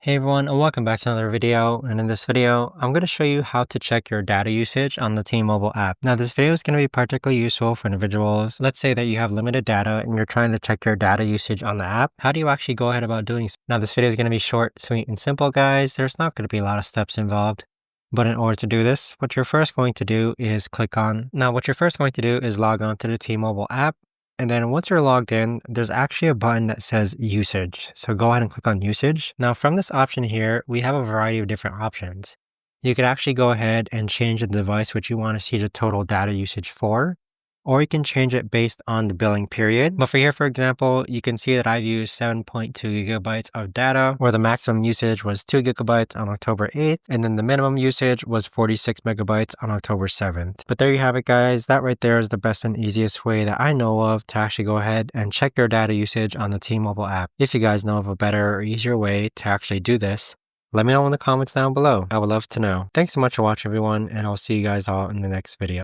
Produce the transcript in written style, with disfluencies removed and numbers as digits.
Hey everyone, and welcome back to another video. And in this video, I'm going to show you how to check your data usage on the T-Mobile app. Now, this video is going to be particularly useful for individuals. Let's say that you have limited data and you're trying to check your data usage on the app. How do you actually go ahead about doing so? Now, this video is going to be short, sweet, and simple, guys. There's not going to be a lot of steps involved. But in order to do this, what you're first going to do is log on to the T-Mobile app. And then once you're logged in, there's actually a button that says usage. So go ahead and click on usage. Now from this option here, we have a variety of different options. You could actually go ahead and change the device which you want to see the total data usage for, or you can change it based on the billing period. But for here, for example, you can see that I've used 7.2 gigabytes of data, where the maximum usage was 2 gigabytes on October 8th, and then the minimum usage was 46 megabytes on October 7th. But there you have it, guys. That right there is the best and easiest way that I know of to actually go ahead and check your data usage on the T-Mobile app. If you guys know of a better or easier way to actually do this, let me know in the comments down below. I would love to know. Thanks so much for watching, everyone, and I'll see you guys all in the next video.